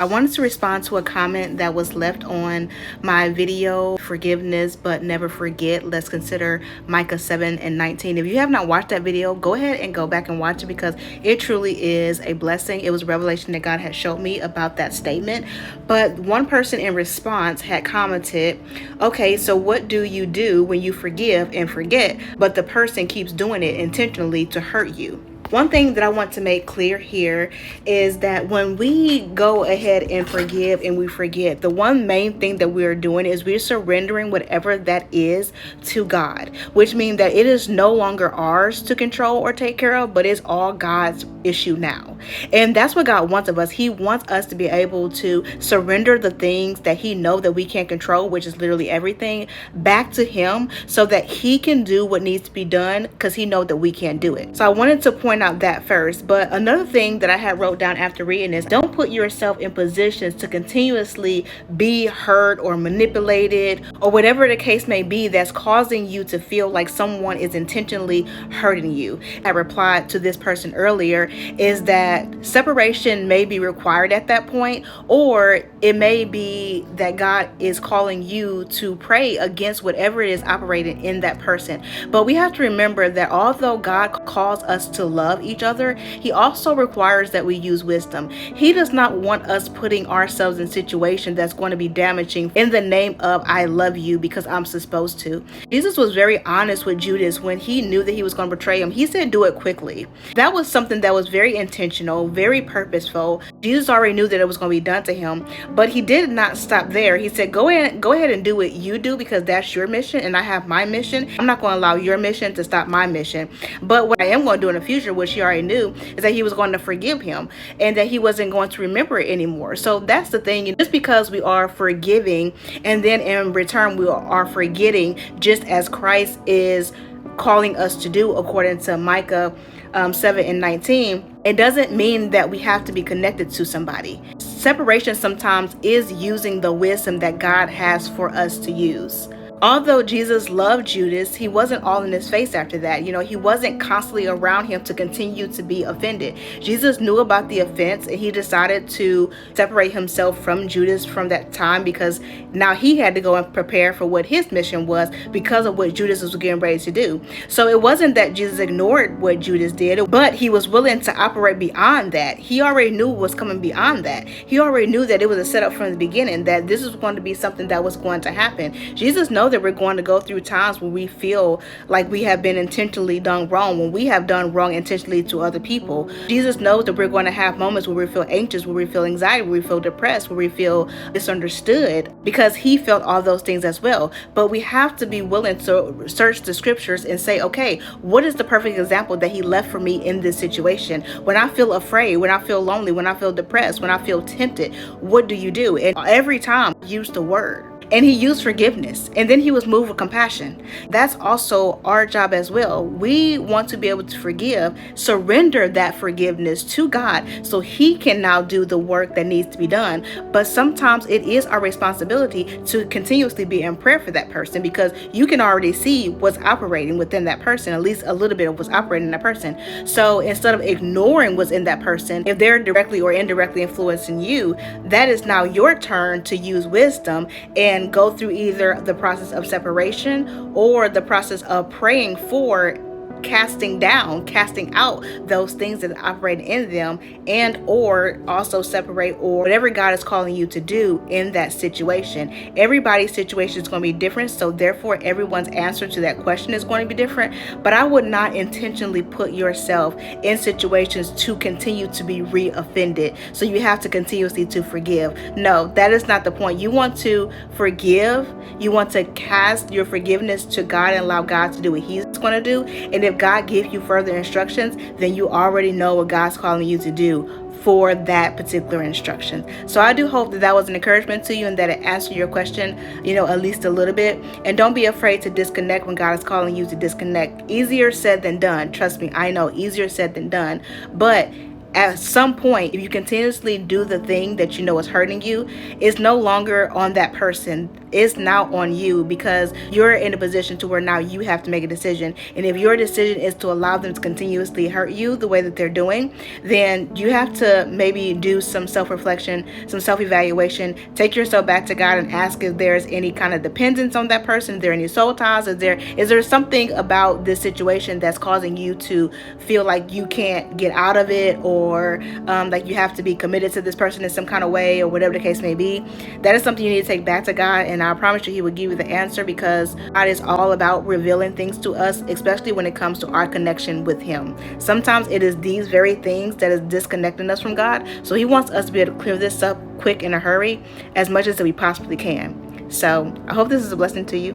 I wanted to respond to a comment that was left on my video, forgiveness but never forget. Let's consider Micah 7:19. If you have not watched that video, go ahead and go back and watch it because it truly is a blessing. It was a revelation that God had showed me about that statement. But one person in response had commented, okay, so what do you do when you forgive and forget, but the person keeps doing it intentionally to hurt you? One thing that I want to make clear here is that when we go ahead and forgive and we forget, the one main thing that we're doing is we're surrendering whatever that is to God, which means that it is no longer ours to control or take care of, but it's all God's issue now. And that's what God wants of us. He wants us to be able to surrender the things that He knows that we can't control, which is literally everything, back to Him so that He can do what needs to be done because He knows that we can't do it. So I wanted to point out that first. But another thing that I had wrote down after reading is don't put yourself in positions to continuously be hurt or manipulated or whatever the case may be that's causing you to feel like someone is intentionally hurting you. I replied to this person earlier is that separation may be required at that point, or it may be that God is calling you to pray against whatever it is operating in that person. But we have to remember that although God calls us to love each other, He also requires that we use wisdom. He does not want us putting ourselves in situations that's going to be damaging in the name of I love you because I'm supposed to. Jesus was very honest with Judas when he knew that he was going to betray him. He said, do it quickly. That was something that was very intentional, very purposeful. Jesus already knew that it was going to be done to him, but He did not stop there. He said, go ahead and do what you do because that's your mission and I have my mission. I'm not going to allow your mission to stop my mission. But what I am going to do in the future, which He already knew, is that He was going to forgive him and that he wasn't going to remember it anymore. So that's the thing. Just because we are forgiving and then in return we are forgetting, just as Christ is calling us to do according to Micah 7:19, it doesn't mean that we have to be connected to somebody. Separation sometimes is using the wisdom that God has for us to use. Although Jesus loved Judas, He wasn't all in his face after that. He wasn't constantly around him to continue to be offended. Jesus knew about the offense and He decided to separate Himself from Judas from that time because now He had to go and prepare for what His mission was because of what Judas was getting ready to do. So it wasn't that Jesus ignored what Judas did, but He was willing to operate beyond that. He already knew what was coming beyond that. He already knew that it was a setup from the beginning, that this was going to be something that was going to happen. Jesus knows that we're going to go through times where we feel like we have been intentionally done wrong, when we have done wrong intentionally to other people. Jesus knows that we're going to have moments where we feel anxious, where we feel anxiety, where we feel depressed, where we feel misunderstood, because He felt all those things as well. But we have to be willing to search the scriptures and say, okay, what is the perfect example that He left for me in this situation? When I feel afraid, when I feel lonely, when I feel depressed, when I feel tempted, what do you do? And every time use the word. And He used forgiveness, and then He was moved with compassion. That's also our job as well. We want to be able to forgive, surrender that forgiveness to God so He can now do the work that needs to be done. But sometimes it is our responsibility to continuously be in prayer for that person because you can already see what's operating within that person, at least a little bit of what's operating in that person. So instead of ignoring what's in that person, if they're directly or indirectly influencing you, that is now your turn to use wisdom and go through either the process of separation or the process of praying for casting out those things that operate in them, and or also separate or whatever God is calling you to do in that situation. Everybody's situation is going to be different, so therefore everyone's answer to that question is going to be different. But I would not intentionally put yourself in situations to continue to be re-offended, so you have to continuously to forgive. No, that is not the point. You want to forgive, you want to cast your forgiveness to God and allow God to do what He's going to do. And if God gives you further instructions, then you already know what God's calling you to do for that particular instruction. So I do hope that was an encouragement to you and that it answered your question, at least a little bit. And don't be afraid to disconnect when God is calling you to disconnect. Easier said than done. Trust me, I know, easier said than done. But at some point, if you continuously do the thing that you know is hurting you, it's no longer on that person. It's now on you, because you're in a position to where now you have to make a decision. And if your decision is to allow them to continuously hurt you the way that they're doing, then you have to maybe do some self-reflection, some self-evaluation, take yourself back to God and ask if there's any kind of dependence on that person. Is there any soul ties? Is there something about this situation that's causing you to feel like you can't get out of it, or like you have to be committed to this person in some kind of way, or whatever the case may be? That is something you need to take back to God, and I promise you He will give you the answer, because God is all about revealing things to us, especially when it comes to our connection with Him. Sometimes it is these very things that is disconnecting us from God, so He wants us to be able to clear this up quick in a hurry, as much as we possibly can. So I hope this is a blessing to you.